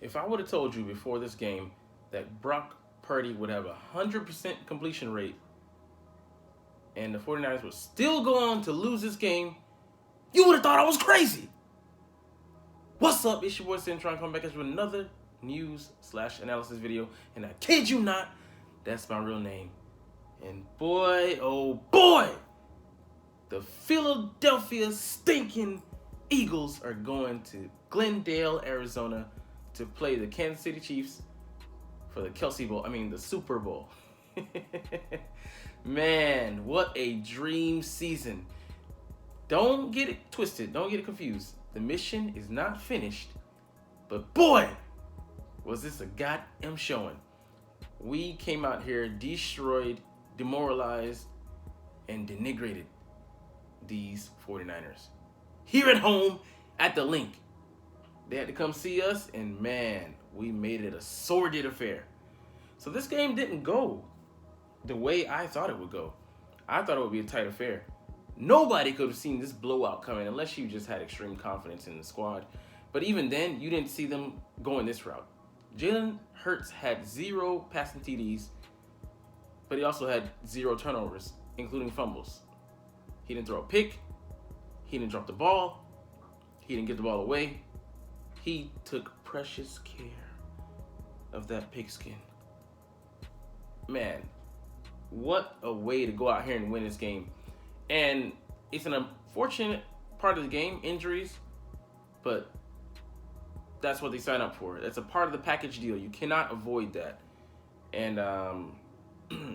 If I would have told you before this game that Brock Purdy would have a 100% completion rate and the 49ers would still go on to lose this game, you would have thought I was crazy. What's up? It's your boy Cintron coming back at you with another news/analysis video. And I kid you not, that's my real name. And boy, oh boy, the Philadelphia stinking Eagles are going to Glendale, Arizona to play the Kansas City Chiefs for the Super Bowl. Man, what a dream season. Don't get it twisted. Don't get it confused. The mission is not finished. But boy, was this a goddamn showing. We came out here destroyed, demoralized, and denigrated these 49ers. Here at home at the Link. They had to come see us, and man, we made it a sordid affair. So this game didn't go the way I thought it would go. I thought it would be a tight affair. Nobody could have seen this blowout coming unless you just had extreme confidence in the squad. But even then, you didn't see them going this route. Jalen Hurts had 0 passing TDs, but he also had 0 turnovers, including fumbles. He didn't throw a pick. He didn't drop the ball. He didn't get the ball away. He took precious care of that pigskin. Man, what a way to go out here and win this game. And it's an unfortunate part of the game, injuries, but that's what they sign up for. That's a part of the package deal. You cannot avoid that. And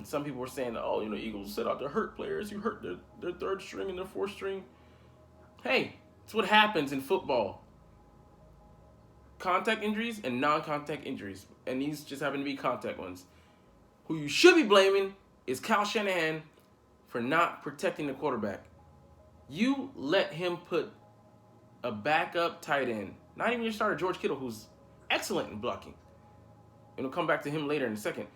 some people were saying, oh, Eagles set out their hurt players. You hurt their third string and their fourth string. Hey, it's what happens in football. Contact injuries and non-contact injuries. And these just happen to be contact ones. Who you should be blaming is Kyle Shanahan for not protecting the quarterback. You let him put a backup tight end, not even your starter, George Kittle, who's excellent in blocking. And we'll come back to him later in a second.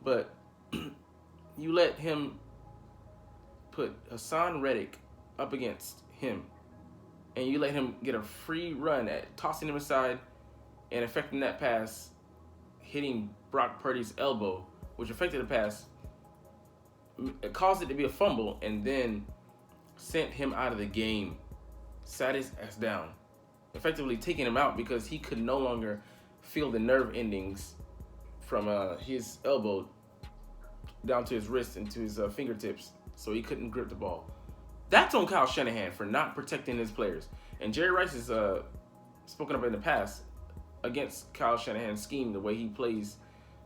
But you let him put Hassan Reddick up against him. And you let him get a free run at tossing him aside and affecting that pass, hitting Brock Purdy's elbow, which affected the pass. It caused it to be a fumble and then sent him out of the game. Sat his ass down. Effectively taking him out because he could no longer feel the nerve endings from his elbow down to his wrist and to his fingertips, so he couldn't grip the ball. That's on Kyle Shanahan for not protecting his players. And Jerry Rice has spoken up in the past against Kyle Shanahan's scheme, the way he plays,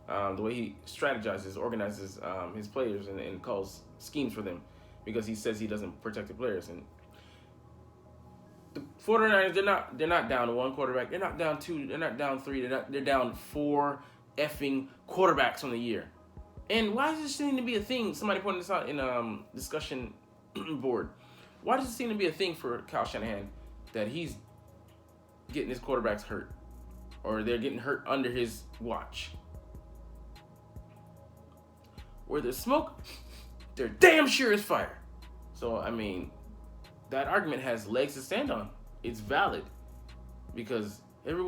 the way he strategizes, organizes his players, and calls schemes for them, because he says he doesn't protect the players. And the 49ers, they're not down 1 quarterback. They're not down 2. They're not down 3. They're down 4 effing quarterbacks on the year. And why does this seem to be a thing? Somebody pointed this out in discussion board. Why does it seem to be a thing for Kyle Shanahan that he's getting his quarterbacks hurt, or they're getting hurt under his watch? Where there's smoke, there damn sure is fire. So, that argument has legs to stand on. It's valid. Because every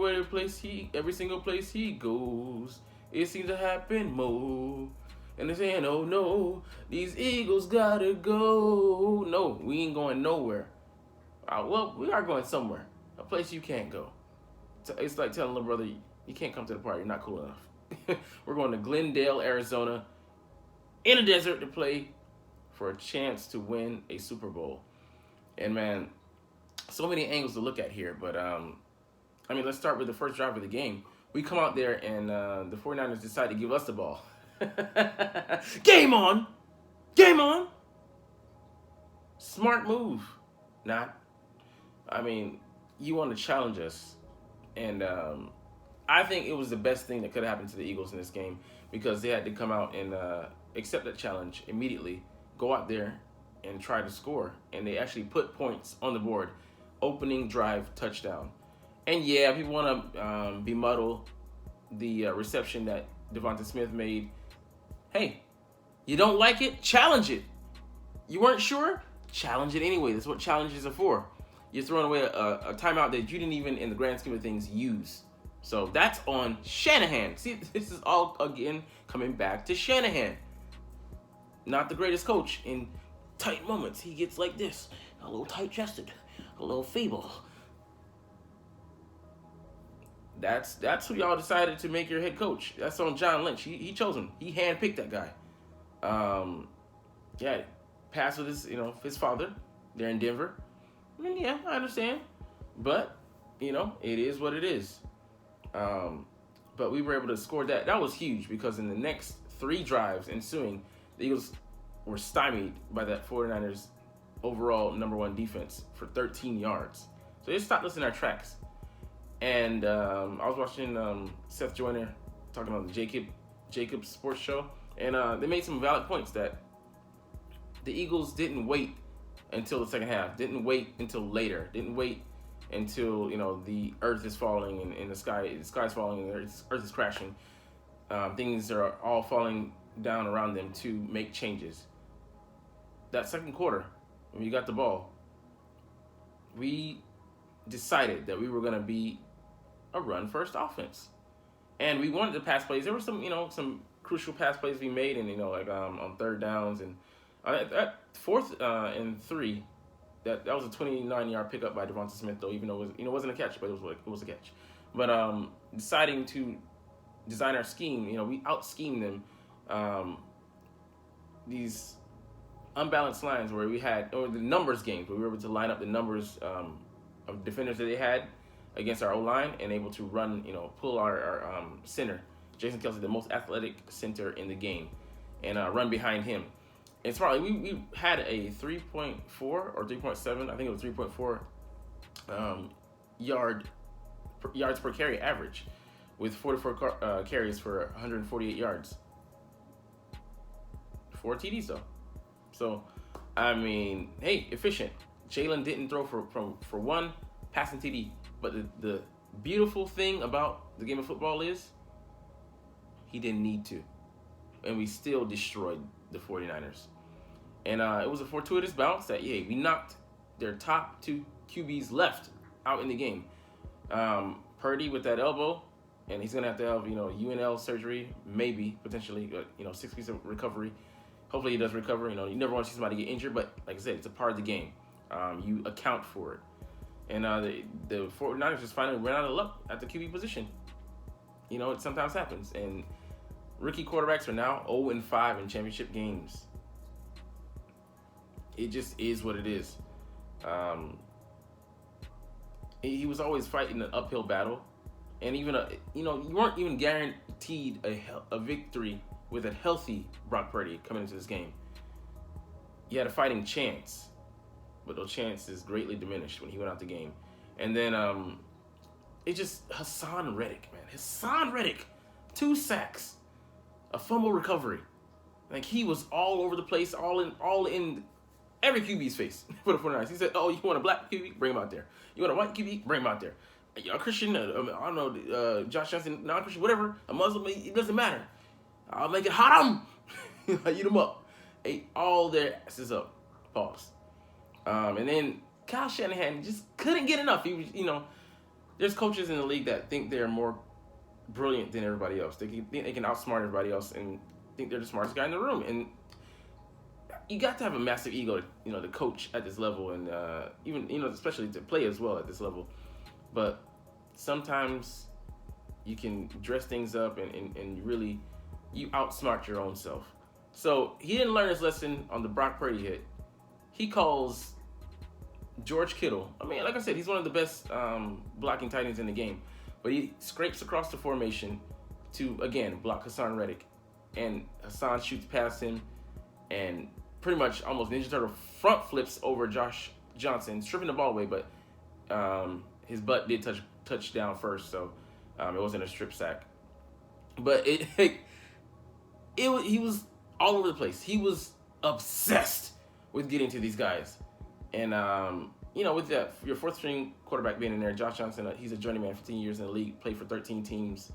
single place he goes, it seems to happen more. And they're saying, oh no, these Eagles gotta go. No, we ain't going nowhere. Well, we are going somewhere. A place you can't go. It's like telling little brother, you can't come to the party, you're not cool enough. We're going to Glendale, Arizona, in a desert to play for a chance to win a Super Bowl. And man, so many angles to look at here. But let's start with the first drive of the game. We come out there and the 49ers decide to give us the ball. Game on! Game on! Smart move. Not. You want to challenge us. And I think it was the best thing that could have happened to the Eagles in this game, because they had to come out and accept that challenge immediately, go out there and try to score. And they actually put points on the board. Opening drive touchdown. And yeah, people want to bemuddle the reception that Devonta Smith made. Hey, you don't like it? Challenge it. You weren't sure? Challenge it anyway. That's what challenges are for. You're throwing away a timeout that you didn't even, in the grand scheme of things, use. So that's on Shanahan. See, this is all, again, coming back to Shanahan. Not the greatest coach. In tight moments, he gets like this. A little tight-chested. A little feeble. That's who y'all decided to make your head coach. That's on John Lynch. He chose him. He handpicked that guy. Yeah, passed with his father. They're in Denver. I mean, yeah, I understand. But, it is what it is. But we were able to score that. That was huge because in the next 3 drives ensuing, the Eagles were stymied by that 49ers overall number 1 defense for 13 yards. So they stopped us in our tracks. And I was watching Seth Joyner talking on the Jacobs Sports Show, and they made some valid points that the Eagles didn't wait until the second half, didn't wait until later, didn't wait until the earth is falling and the sky's falling and the earth is crashing. Things are all falling down around them to make changes. That second quarter, when we got the ball, we decided that we were going to be a run-first offense, and we wanted to pass plays. There were some crucial pass plays we made, and on third downs and at 4th and 3. That was a 29-yard pickup by Devonta Smith, though, even though it wasn't a catch, but it was a catch. But deciding to design our scheme, we out-schemed them. These unbalanced lines where we had, or the numbers games, where we were able to line up the numbers of defenders that they had against our O-line and able to run, pull our center, Jason Kelce, the most athletic center in the game, and run behind him. And smartly, we had a 3.4 or 3.7, I think it was 3.4 yards per carry average, with 44 carries for 148 yards. 4 TDs though. So, I mean, hey, efficient. Jalen didn't throw for 1 passing TD. But the beautiful thing about the game of football is he didn't need to. And we still destroyed the 49ers. And it was a fortuitous bounce that, we knocked their top 2 QBs left out in the game. Purdy with that elbow, and he's going to have UNL surgery, maybe, potentially, 6 weeks of recovery. Hopefully he does recover. You never want to see somebody get injured, but like I said, it's a part of the game. You account for it. And the 49ers just finally ran out of luck at the QB position. It sometimes happens. And rookie quarterbacks are now 0-5 in championship games. It just is what it is. He was always fighting an uphill battle. And even, you weren't even guaranteed a victory with a healthy Brock Purdy coming into this game. You had a fighting chance. But those chances greatly diminished when he went out the game. And then it's just Hassan Reddick, man. Hassan Reddick, 2 sacks, a fumble recovery. Like, he was all over the place, all in every QB's face for the 49ers. He said, "Oh, you want a black QB? Bring him out there. You want a white QB? Bring him out there. A Christian, I don't know, Josh Johnson, non-Christian, whatever, a Muslim, it doesn't matter. I'll make it haram." Eat them up. Ate all their asses up. Pause. And then Kyle Shanahan just couldn't get enough. He was, there's coaches in the league that think they're more brilliant than everybody else. They think they can outsmart everybody else and think they're the smartest guy in the room. And you got to have a massive ego, to coach at this level, and even, especially to play as well at this level. But sometimes you can dress things up and really, you outsmart your own self. So he didn't learn his lesson on the Brock Purdy hit. He calls George Kittle. I mean, like I said, he's one of the best blocking tight ends in the game. But he scrapes across the formation to, again, block Hassan Reddick. And Hassan shoots past him and pretty much almost Ninja Turtle front flips over Josh Johnson, stripping the ball away, but his butt did touch down first, so it wasn't a strip sack. But he was all over the place. He was obsessed with getting to these guys. And, with that, your 4th string quarterback being in there, Josh Johnson, he's a journeyman, 15 years in the league, played for 13 teams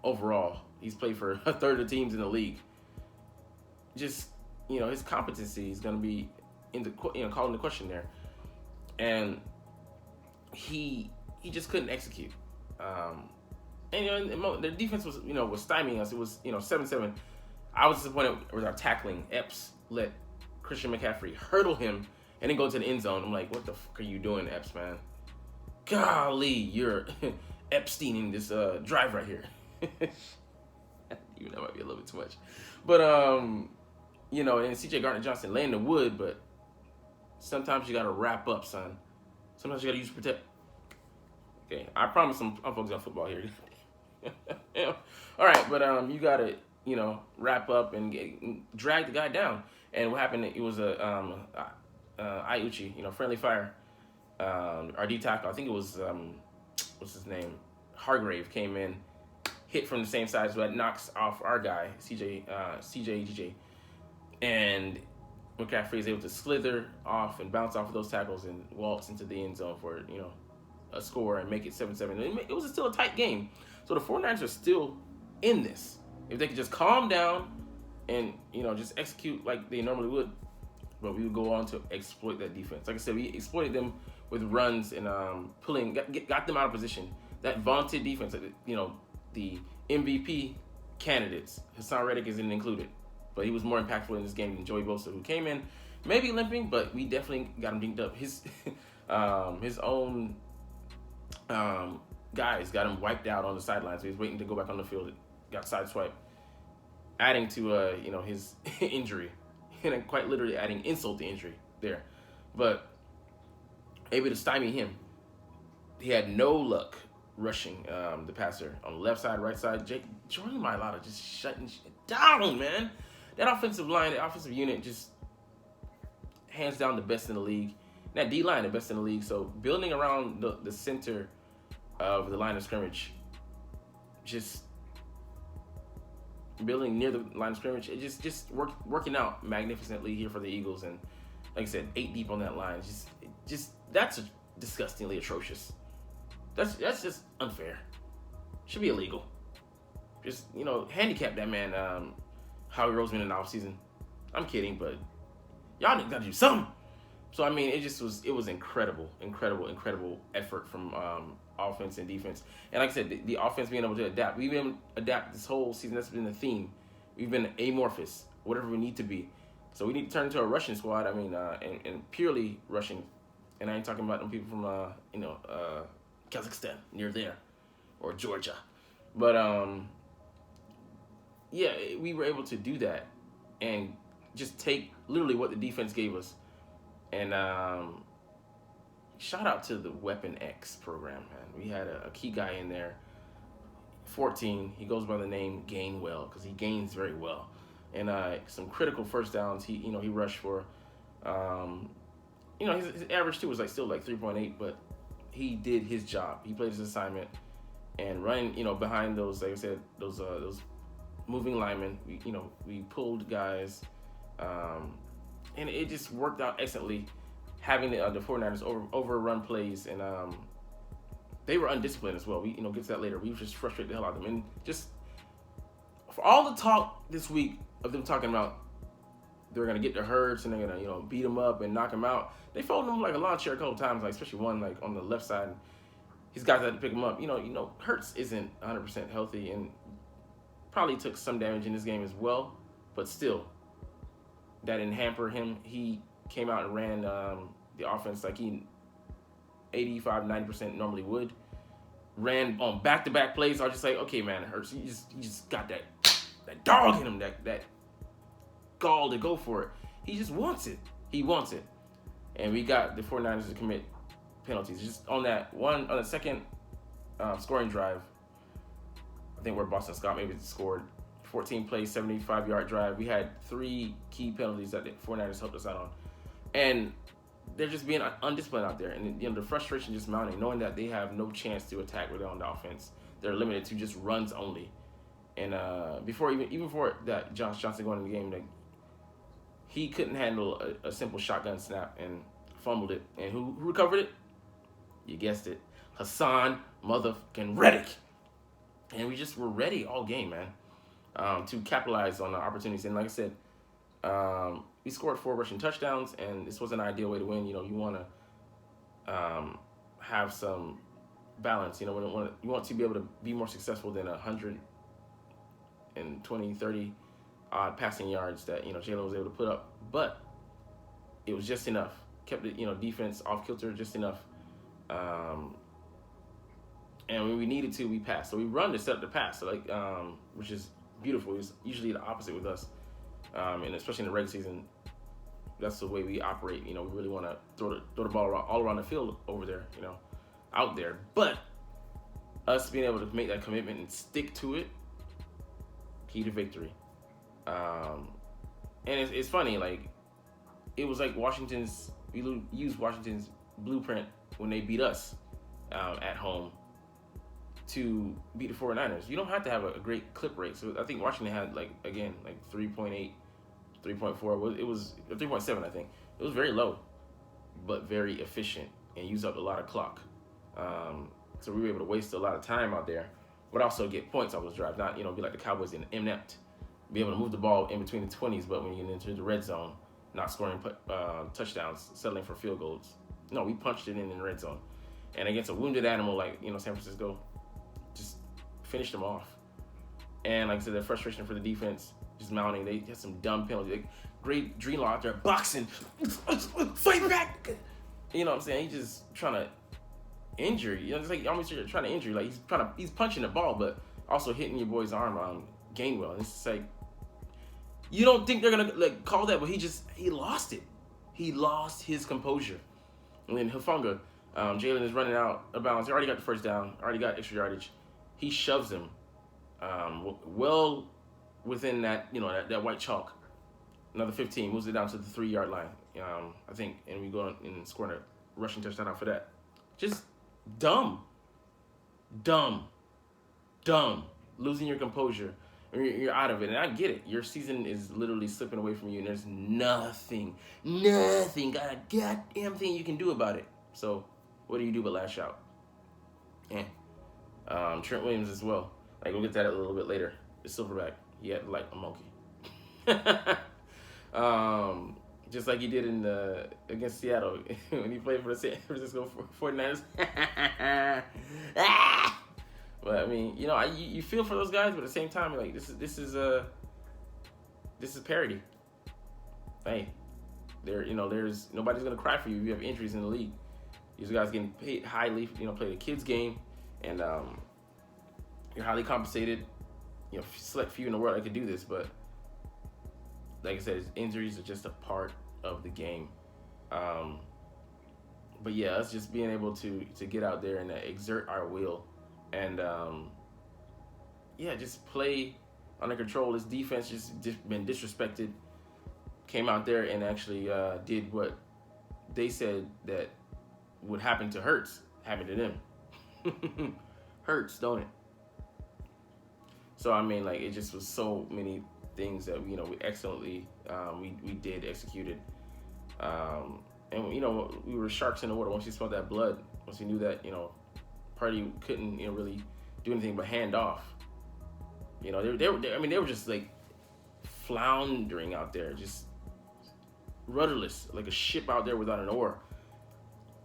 overall. He's played for a third of the teams in the league. Just, his competency is going to be calling the question there. And he just couldn't execute. And the defense was was stymieing us. It was 7-7. I was disappointed with our tackling. Epps let Christian McCaffrey hurdle him and then go to the end zone. I'm like, what the fuck are you doing, Epps, man? Golly, you're Epsteining this drive right here. Even that might be a little bit too much. But and CJ Gardner-Johnson laying the wood, but sometimes you gotta wrap up, son. Sometimes you gotta use protect. Okay, I promise I'm focused on football here. All right, but you gotta wrap up and drag the guy down. And what happened? It was a Iuchi, friendly fire. Our D tackle, I think it was what's his name, Hargrave, came in, hit from the same side, so that knocks off our guy CJ, and McCaffrey is able to slither off and bounce off of those tackles and waltz into the end zone for a score and make it 7-7. It was still a tight game, so the 49ers are still in this. If they could just calm down and just execute like they normally would, but we would go on to exploit that defense. Like I said, we exploited them with runs and got them out of position. That vaunted defense, the MVP candidates, Hassan Reddick isn't included, but he was more impactful in this game than Joey Bosa, who came in maybe limping, but we definitely got him dinged up. His own guys got him wiped out on the sidelines, so he's waiting to go back on the field. Got sideswiped, adding to his injury, and quite literally adding insult to injury there. But able to stymie him. He had no luck rushing the passer on the left side, right side. Jordan Mailata just shutting shit down, man. That offensive line, the offensive unit, just hands down the best in the league. That D-line, the best in the league. So building around the center of the line of scrimmage, just building near the line of scrimmage, it just working out magnificently here for the Eagles. And like I said, 8 deep on that line. Just that's disgustingly atrocious. That's just unfair. Should be illegal. Just handicap that man, Howie Roseman in the offseason. I'm kidding, but y'all gotta do something. So I mean, it was incredible effort from offense and defense. And like I said, the offense being able to adapt. We've been adapt this whole season. That's been the theme. We've been amorphous, whatever we need to be. So we need to turn into a rushing squad. I mean, and purely rushing. And I ain't talking about them people from Kazakhstan, near there, or Georgia. But yeah, we were able to do that and just take literally what the defense gave us. And shout out to the Weapon X program, man. We had a key guy in there, 14. He goes by the name Gainwell because he gains very well. And some critical first downs. He rushed for. His average too was still 3.8, but he did his job. He played his assignment and running, behind those, like I said, those moving linemen. We pulled guys, and it just worked out excellently. Having the 49ers overrun plays, and they were undisciplined as well. We get to that later. We just frustrated the hell out of them, and just for all the talk this week of them talking about they're gonna get the Hurts and they're gonna beat them up and knock them out. They folded him like a lawn chair a couple times, especially one on the left side. His guys had to pick him up. Hurts isn't 100% healthy and probably took some damage in this game as well. But still, that didn't hamper him. He came out and ran the offense like he 85-90% normally would. Ran on back-to-back plays. I was just like, okay, man, Hurts, you just got that dog in him, that gall to go for it. He just wants it. He wants it. And we got the 49ers to commit penalties. Just on the second scoring drive, I think where Boston Scott maybe scored, 14 plays, 75-yard drive. We had 3 key penalties that the 49ers helped us out on. And they're just being undisciplined out there. And the frustration just mounting, knowing that they have no chance to attack really on the offense. They're limited to just runs only. And before that, Josh Johnson going in the game, he couldn't handle a simple shotgun snap and fumbled it. And who recovered it? You guessed it. Hassan motherfucking Reddick. And we just were ready all game, man, to capitalize on the opportunities. And like I said, we scored 4 rushing touchdowns, and this was an ideal way to win. You want to have some balance. You know, when you want to be able to be more successful than 120, 30 odd passing yards that Jalen was able to put up, but it was just enough. Kept it, defense off kilter just enough. And when we needed to, we passed. So we run to set up the pass, so which is beautiful. It's usually the opposite with us, and especially in the regular season, that's the way we operate. We really want to throw the ball all around the field over there, out there. But us being able to make that commitment and stick to it, key to victory. And it's funny, it was like we used Washington's blueprint when they beat us at home to beat the 49ers. You don't have to have a great clip rate. So I think Washington had 3.8, 3.4. It was 3.7, I think. It was very low, but very efficient and used up a lot of clock. So we were able to waste a lot of time out there, but also get points off those drives. Not be like the Cowboys inept, be able to move the ball in between the 20s, but when you get into the red zone, not scoring touchdowns, settling for field goals. No, we punched it in the red zone, and against a wounded animal like San Francisco, just finished them off. And like I said, the frustration for the defense just mounting. They had some dumb penalties. Great Dream out there boxing, fight back. You know what I'm saying? He's just trying to injure you. It's like almost trying to injure. He's punching the ball, but also hitting your boy's arm on Gainwell. And it's like, you don't think they're gonna call that, but he lost it. He lost his composure. And then Hufanga, Jalen is running out of bounds. He already got the first down, already got extra yardage. He shoves him well within that that white chalk. Another 15 moves it down to the 3-yard line, I think, and we go and score a rushing touchdown out for that. Just dumb, losing your composure. You're out of it, and I get it. Your season is literally slipping away from you, and there's nothing, got a goddamn thing you can do about it. So, what do you do but lash out? Trent Williams as well. We'll get to that a little bit later. The silverback, he had like a monkey. Just like he did against Seattle when he played for the San Francisco 49ers. But I mean, you feel for those guys, but at the same time, this is parody. Hey, there's nobody's gonna cry for you if you have injuries in the league. These guys getting paid highly, play the kids game, and you're highly compensated. Select few in the world that could do this, but like I said, injuries are just a part of the game. But yeah, us just being able to get out there and exert our will. And just play under control. This defense just been disrespected. Came out there and actually did what they said that would happen to Hurts, happened to them. Hurts, don't it? So I mean, it just was so many things that we excellently we executed. And we were sharks in the water once we smelled that blood. Once we knew that Party couldn't really do anything but hand off. They were just floundering out there, just rudderless, like a ship out there without an oar.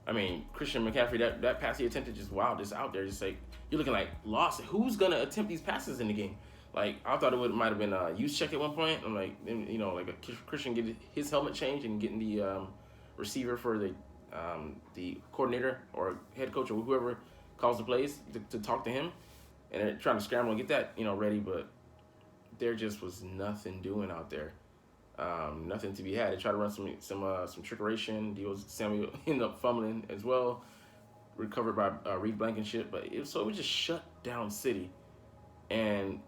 I mean, Christian McCaffrey, that pass he attempted, just just out there, just you're looking lost. Who's gonna attempt these passes in the game? I thought it might have been a use check at one point. I'm a Christian getting his helmet changed and getting the receiver for the coordinator or head coach or whoever calls the plays to talk to him, and they're trying to scramble and get that ready, but there just was nothing doing out there, nothing to be had. They tried to run some trickeration. Samuel ended up fumbling as well, recovered by Reed Blankenship, but it was just shut down city, and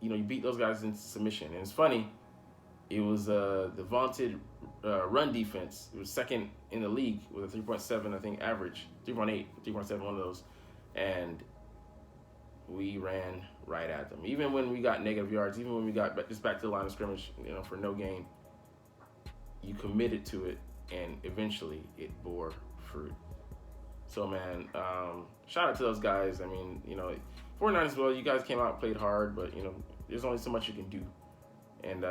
you beat those guys into submission. And it's funny, it was the vaunted run defense. It was second in the league with a 3.7, I think, average. 3.8, 3.7, one of those. And we ran right at them. Even when we got negative yards, even when we got just back to the line of scrimmage, for no gain, you committed to it, and eventually it bore fruit. So, man, shout out to those guys. I mean, 49ers as well, you guys came out, played hard, but, there's only so much you can do. And,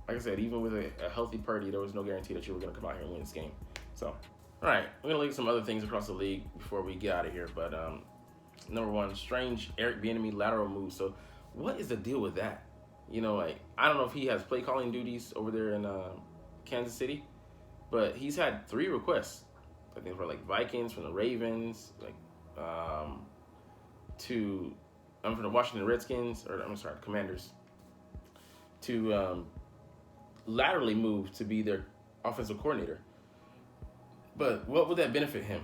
like I said, even with a healthy Purdy, there was no guarantee that you were going to come out here and win this game. So, All right, we're gonna look at some other things across the league before we get out of here. But number one, strange Eric Bieniemy lateral move. So, what is the deal with that? Like I don't know if he has play calling duties over there in Kansas City, but he's had 3 requests. I think for like Vikings, from the Ravens, like to from the Washington Redskins, or I'm sorry, Commanders, to laterally move to be their offensive coordinator. But what would that benefit him?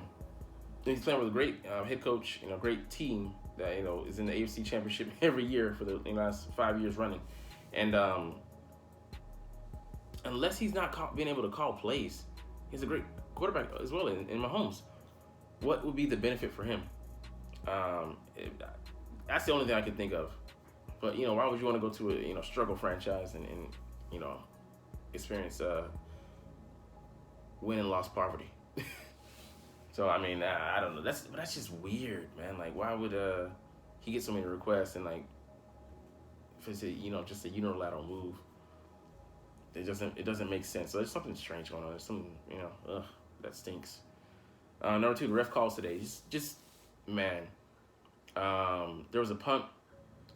He's playing with a great head coach, great team that is in the AFC Championship every year for the last 5 years running, and unless he's not being able to call plays, he's a great quarterback as well in Mahomes. What would be the benefit for him? That's the only thing I can think of. But why would you want to go to a struggle franchise and experience win and loss poverty? So I mean, I don't know. That's just weird, man. Like, why would he get so many requests and like if it's just a unilateral move? It doesn't make sense. So there's something strange going on. There's something that stinks. Number 2, the ref calls today. Just man. There was a punt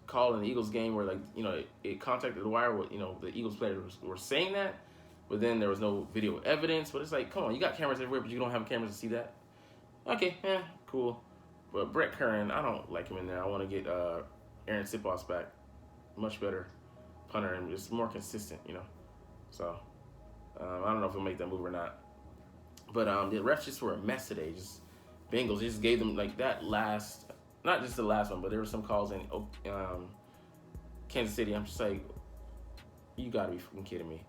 call in the Eagles game where it contacted the wire. The Eagles players were saying that, but then there was no video evidence. But it's like, come on, you got cameras everywhere, but you don't have cameras to see that. Okay, cool. But Brett Curran, I don't like him in there. I want to get Aaron Sipos back, much better punter and just more consistent, So I don't know if he'll make that move or not. But the refs just were a mess today. Just Bengals just gave them like that last, not just the last one, but there were some calls in Kansas City. I'm just like, you gotta be fucking kidding me.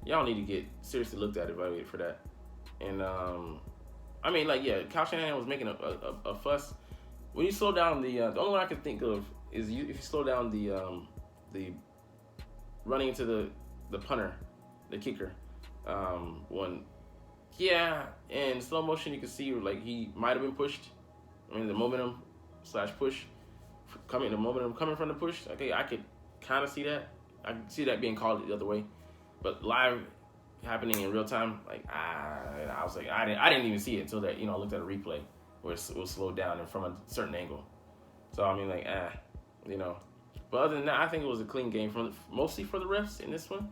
Y'all need to get seriously looked at, evaluated for that. And I mean, Kyle Shanahan was making a fuss. When you slow down the only one I can think of is if you slow down the running into the punter, the kicker, one. Yeah, in slow motion you can see like he might have been pushed. I mean, the momentum / push the momentum coming from the push. Okay, I could kind of see that. I could see that being called the other way, but live happening in real time, like I was like I didn't even see it until that I looked at a replay where it was slowed down and from a certain angle. So I mean But other than that, I think it was a clean game mostly for the refs in this one.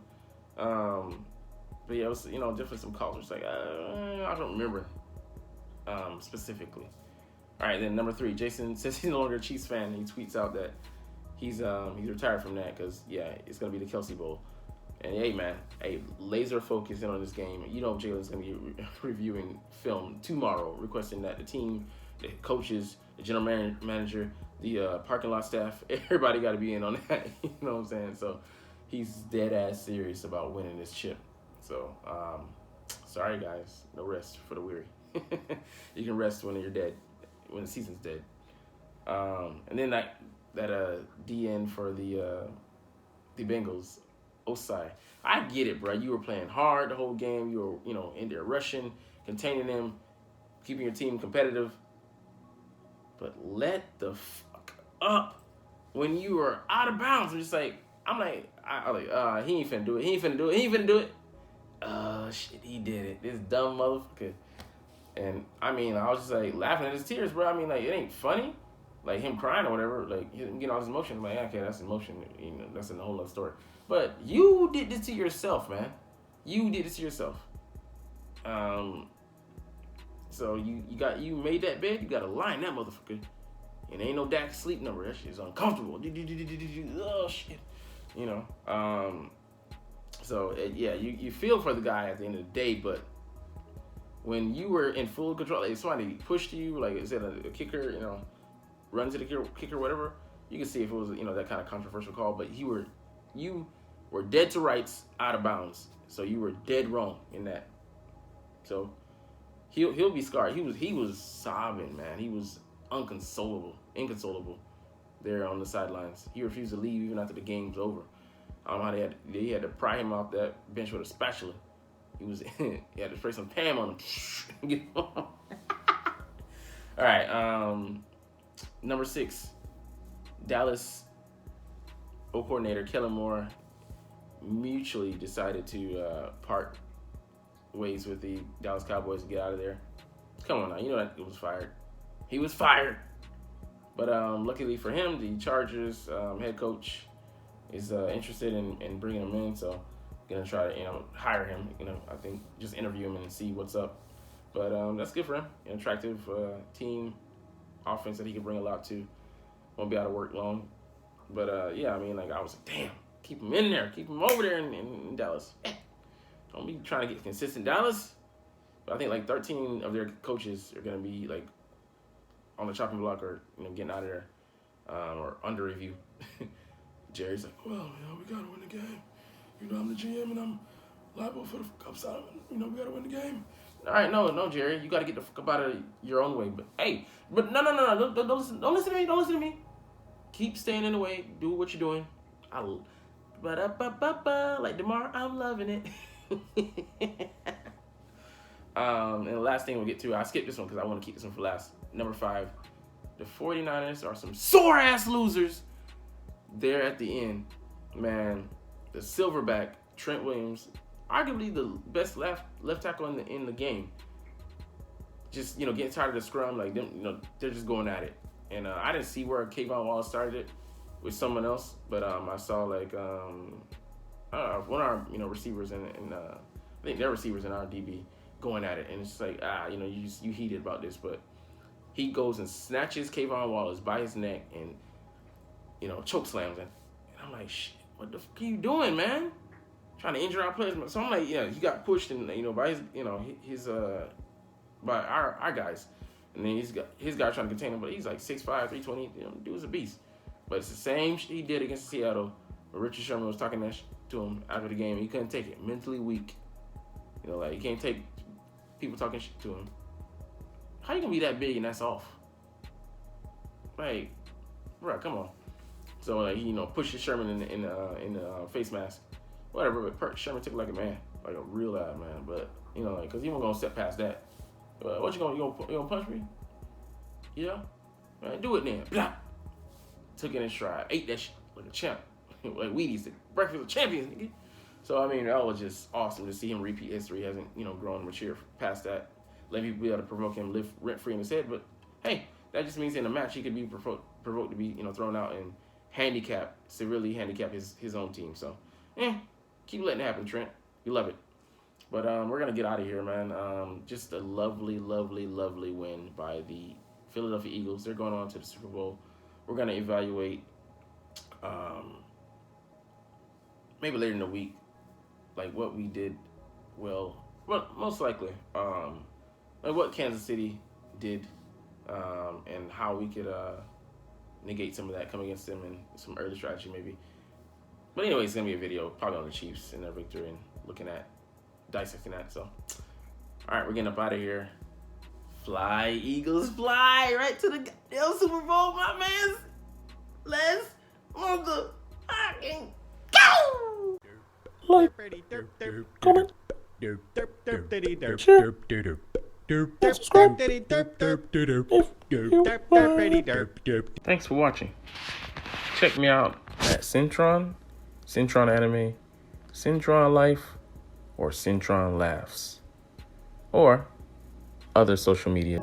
But yeah, it was different some calls. It's like I don't remember specifically. All right, then number 3, Jason says he's no longer a Chiefs fan. He tweets out that he's retired from that because it's gonna be the Kelsey Bowl. And hey man, laser focus in on this game. Jalen's gonna be reviewing film tomorrow, requesting that the team, the coaches, the general manager, the parking lot staff, everybody got to be in on that. You know what I'm saying? So he's dead ass serious about winning this chip. So sorry guys, no rest for the weary. You can rest when you're dead, when the season's dead. And then that DN for the Bengals, Osai. I get it, bro. You were playing hard the whole game. You were in there rushing, containing them, keeping your team competitive. But let the fuck up when you were out of bounds. I'm like, he ain't finna do it. He ain't finna do it. Shit, he did it. This dumb motherfucker. And I mean, I was just like laughing at his tears, bro. I mean, like, it ain't funny. Like him crying or whatever, like him getting all his emotion. I'm like, okay, that's emotion. That's a whole other story. But you did this to yourself, man. You did this to yourself. So you made that bed. You got to line that motherfucker. And ain't no Dak sleep number. That shit's uncomfortable. Oh shit. So you feel for the guy at the end of the day, but when you were in full control, like somebody pushed you, like is it a kicker, run to the kicker, whatever. You can see if it was that kind of controversial call, but you were dead to rights, out of bounds. So you were dead wrong in that. So he'll be scarred. He was sobbing, man. He was inconsolable there on the sidelines. He refused to leave even after the game was over. I don't know how they had to pry him off that bench with a spatula. He had to spray some Pam on him. All right, number 6, Dallas coordinator Kellen Moore mutually decided to part ways with the Dallas Cowboys to get out of there. Come on now, you know that he was fired. He was fired. But luckily for him, the Chargers head coach is interested in bringing him in, so gonna try to hire him. I think just interview him and see what's up. But that's good for him. An attractive team offense that he can bring a lot to. Won't be out of work long. But yeah, I mean, like I was like, damn, keep him in there, keep him over there in Dallas. Don't be trying to get consistent Dallas. But I think like 13 of their coaches are gonna be like on the chopping block or getting out of there or under review. Jerry's like, well, we gotta win the game. I'm the GM and I'm liable for the upside. We gotta win the game. All right, no, Jerry, you gotta get the fuck up out of your own way. But hey, no, don't listen to me. Keep staying in the way. Do what you're doing. Like DeMar, I'm loving it. And the last thing we'll get to, I skipped this one because I want to keep this one for last. Number 5, the 49ers are some sore-ass losers. There at the end, man, the silverback, Trent Williams, arguably the best left tackle in the game. Just, getting tired of the scrum, like them, they're just going at it. And I didn't see where Kayvon Wallace started it with someone else, but I saw like one of our receivers and I think their receivers in our DB going at it, and it's like you heated about this, but he goes and snatches Kayvon Wallace by his neck and choke slams him. And I'm like, shit, what the fuck are you doing, man? Trying to injure our players. So I'm like, yeah, he got pushed and by his by our guys. And then he's got his guy trying to contain him, but he's like 6'5", 320. Dude's a beast. But it's the same shit he did against Seattle, where Richard Sherman was talking that to him after the game. He couldn't take it. Mentally weak. Like he can't take people talking shit to him. How you gonna be that big and that's off? Like, bro, come on. So like he pushes Sherman in the face mask, whatever. But Sherman took it like a man, like a real live man. But like, cause he wasn't gonna step past that. What you gonna punch me? Yeah, man, do it then. Blah. Took it in stride, ate that shit like a champ, like Wheaties, the breakfast of champions, nigga. So I mean, that was just awesome to see him repeat history. He hasn't grown and matured past that. Let people be able to provoke him, live rent free in his head. But hey, that just means in a match he could be provoked to be thrown out and severely handicap his own team. So keep letting it happen, Trent. We love it. But we're going to get out of here, man. Just a lovely, lovely, lovely win by the Philadelphia Eagles. They're going on to the Super Bowl. We're going to evaluate maybe later in the week, like what we did well, most likely, like what Kansas City did and how we could negate some of that, come against them, and some early strategy maybe. But anyway, it's going to be a video probably on the Chiefs and their victory and looking at dissecting that. So, all right, we're getting up out of here. Fly, Eagles, fly right to the goddamn Super Bowl, my man. Let's motherfucking go! Like, comment, share, and subscribe if you Thanks for watching. Check me out at Cintron Anime, Cintron Life, or Cintron Laughs, or other social media.